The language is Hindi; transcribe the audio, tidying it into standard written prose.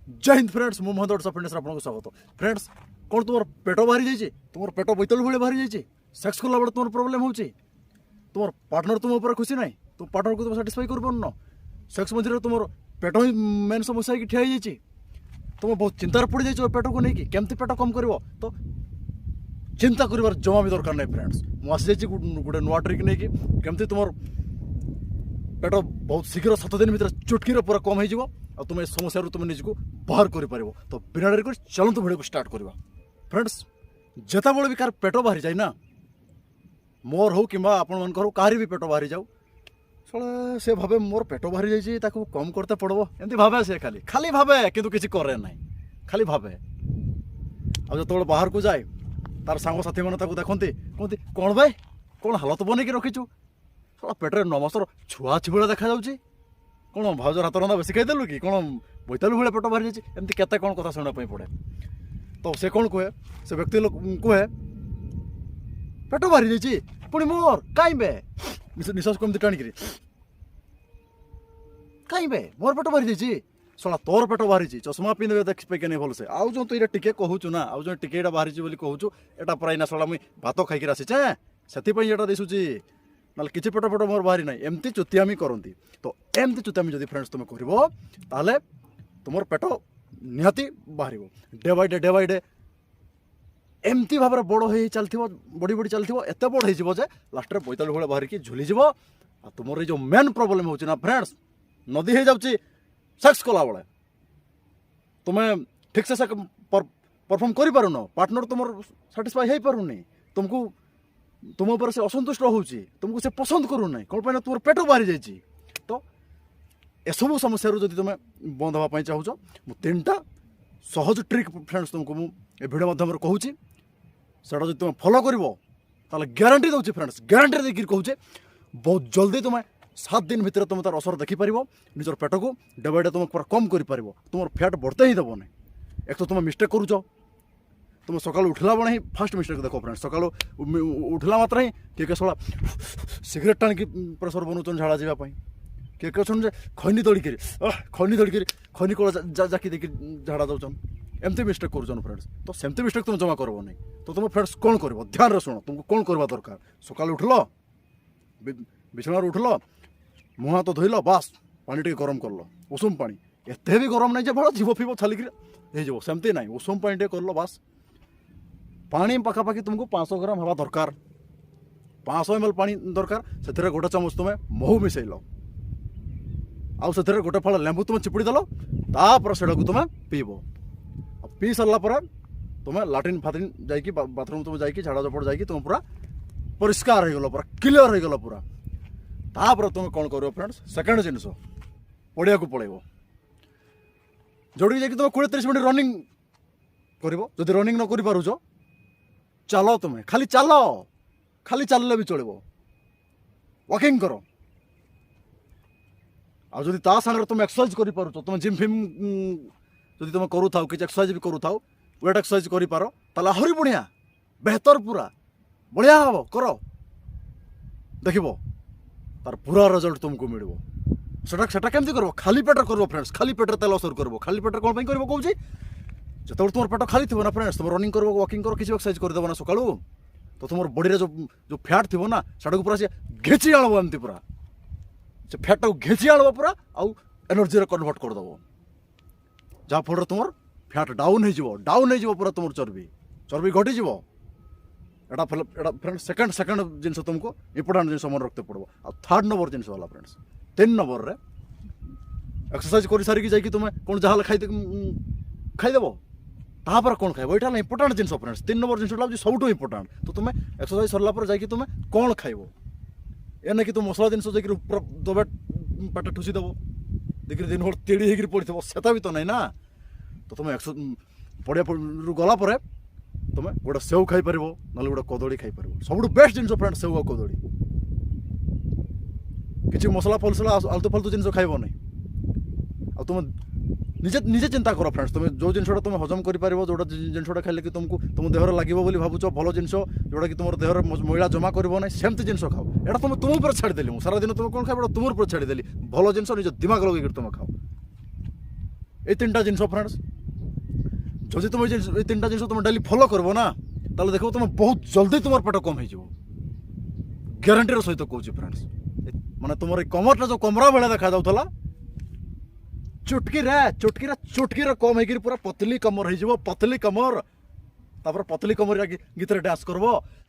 जय हिंद फ्रेंड्स मु महंत फिटनेस आपको स्वागत फ्रेंड्स कौन तुम पेट बाहरी जाइए तुम पेट बोतल भाई बाहरी जाइए सेक्स कला बेले तुम प्रोब्लेम हो तुम पार्टनर तुम ऊपर खुशी ना तुम पार्टनर को तुम साटिस्फाई कर पार सेक्स मझे तुम पेट ही मेन समस्या है ठिया हो तुम बहुत चिंतार पड़ जाइए पेट को लेकिन केमती पेट कम कर तो चिंता कर जमा भी दरकार नहीं फ्रेंड्स मुझे गोटे नुआ ट्रिक नहीं कि केमती तुम पेट बहुत शीघ्र 7 दिन भर चुटकी पूरा कम हो तुम समस्या तुम निजक बाहर कर तो बिना डर कर चलतु भिडियो को स्टार्ट करवा फ्रेंड्स जिते बड़े भी कार पेट बाहरी जाए ना मोर हो कि आपण कहार भी पेट बाहरी जाऊ साला से भावे मोर पेट बाहरी जाइए कम करते पड़ो एमती भावे से खाली खाली भावे किंतु किसी करे ना खाली भावे आ जो बाहर को जाए तार सांगसाथी मैंने देखते कहते कौन भाई कौन हालत बनईक रखीचु साला पेटर 9 मासर छुआ छिभा देखा जाऊँगी कौन भाज हाथ रंधा बेस खाईदेलु कि कौन बोतल भाई पेट बाहरी जाइए एमती केते कौन कथा शुणा पड़े तो से कौन कहे से व्यक्ति कहे पेट बाहरी जाइए पुणी मोर कहीं बे निश्वास कमती टाणिक कहीं बे मोर पेट बाहरी जाइए साला तोर पेट बाहरी चश्मा पिंधे देख पे नहीं भलसे आउ जो तु ये टिके कहूचु ना आउ जो टिके बाहरी बोली कहूचु एटा प्राय ना साला मुई भात खाई आसीचे से दिशुची ना किसी पेट पेट मोर बाहरी ना एमती चुतियामी करती तो एमती चुतियामी जब फ्रेंड्स तुम कर तुम पेट निहाती बाहर डे बाय डे एमती भाव बड़ हो चलती बड़ी बड़ी चलती एत बड़ हो लास्ट में बोतल भाई बाहर की झुलीज तुम जो मेन प्रोब्लेम हो फ्रेंड्स नदी हो जाऊँगी सेक्स कला बेले तुम्हें ठीक से परफॉर्म कर पारुन पार्टनर तुम साटिस्फाई हो पारुनी तुमको तुम ऊपर से असंतुष्ट हो तुमको से पसंद करूना कौन पर तुम पेट बाहरी जाइए तो एसबू समस्या जब तुम बंद हाँपाई चाहूच मु 3टा सहज ट्रिक फ्रेंड्स तुमको मुझे भिडियो माध्यम कहूँ से तुम फॉलो कर ग्यारंटी दूसरी फ्रेंड्स ग्यारंटी देकर कहूचे बहुत जल्दी तुम्हें 7 दिन भितर तुम तार असर देखिपार निजर पेट को डे बाय डे तुम पूरा कम कर तुम फैट बढ़ते ही देवनी एक तो तुम मिस्टेक करुच तुम सका उठला बड़े ही फास्ट मिस्टेक देख फ्रेंड्स सका उठला मात्र ही किए सला सिगरेट टाणी प्रेसर बनाऊन झाड़ा जावाई किए कहते खैनी दौड़िक खैनी कल जाकी देखिए झाड़ा दौन एमती मिस्टेक कर फ्रेंड्स तो सेमती मिस्टेक तुम जमा करब नहीं तो तुम फ्रेंड्स कौन कर ध्यान रे शुण तुमको कौन करवा दरकार सका उठल बिछणार उठल मुँह हाथ धोल बास पानी टे गरम करल उषुम पानी एत भी गरम नहीं भाड़ जीव फीव छालिक हो सेमती ना उषुम पानी टे करल बास पानी पखापाखि तुमको 500 ग्राम हवा दरकार 500 ml पानी दरकार से गोटे चामच तुम महू मिसेल आउ से गोटे फल लेंबू तुम चिपुड़ी देल तापर से तुम पीब पी सारापर तुम लाट्रिन फाट्रिन जाकि बाथरूम तुम जाकि झाड़ा झपड़ जाकि तुम पूरा परिष्कार हो पूरा क्लीयर हो गला पूरा तापर तुम कौन कर फ्रेंड्स सेकेंड जिनस पड़िया को पलैब जोड़ी जाकि तुम 20-30 मिनट रनिंग कर रनिंग न कर पारुच चलो तुम्हें खाली चलले भी चलो वॉकिंग कर आदि ता सागर तुम एक्सरसाइज कर पारुच तुम जिम फिम जब तुम करू था कि एक्सरसाइज भी करू था वेट एक्सरसाइज कर पार ताले आहरी बढ़िया बेहतर पूरा बढ़िया हम कर देख तार पूरा रिजल्ट तुमको मिल सेटा केमती कर खाली पेट कर फ्रेंड्स खाली पेट तेल असर कर खाली पेट कौन कर कहूँ जो तुम पेट खाली थी ना फ्रेंड्स तुम रनिंग कर वॉकिंग कर किसी एक्सरसाइज करदेव ना सका तो तुम बॉडी जो फैट थी ना से पूरा सी घेची आणब एमती पूरा से फैट टाक घेची आणब पूरा आउ एनर्जी कन्वर्ट करदेव जहाँफल तुम फैट डाउन हो पूरा तुम चर्बी घटीज एटा फ्रेंड्स सेकेंड जिनस तुमको इंपोर्टाट जिन मन रखते पड़ो आ 3rd नंबर जिनस वाला फ्रेंड्स 3 नंबर रे एक्सरसाइज कर सारिकी जाकि तुम कौन जहाँ खाईदेव तापर कौन खाइब यहाँ ना इंपोर्टाट जिन फ्रेंड्स 3 नंबर जिन हूँ सब इंपोर्टाट तो तुम एक्सरसाइज सरला जाकि तुम कौन खाइब ए ना कि तुम मसला जिन पूरा दबे पेट ठुसीदेव देखिए दिन भर तेड़ी होकर पड़े सेटा भी तो नहीं ना तो तुम पड़िया गलापर तुम गोटे सेव खाईपर ना गोटे कदली खाईपर सब बेस्ट जिन फ्रेंड सेव कदली किसी मसला फलसला आलतू फालतू जिन खाइब नहीं तुम निजे निजे चिंता कर फ्रेंड्स तुम जो जिनटा तुम हजम कर जो जिनटा खाइले कि तुमको तुम देहर लगे भावुच भल जिन जोटा कि तुम देहर मैला जमा कर ना सेमती जिन खाओ यहाँ तुम ऊपर छाड़देली मुझे सारा दिन तुम कौन खाइब तुम ऊपर छाड़देली भल जिन निज दिमाग लगे तुम खाओ ये तीन जिन फ्रेंड्स जदि तुम ये तीन जिन तुम डेली फॉलो करबो ना ताले देखो तुम बहुत जल्दी तुम पेट कम हो ग्यारंटीर सहित कहूँ फ्रेंड्स माने तुम कमरटा जो कमरा बेले देखा जाऊला चुटकी कम हो पूरा पतली कमर हो पतली कमर तापर पतली कमर गीत डांस करबो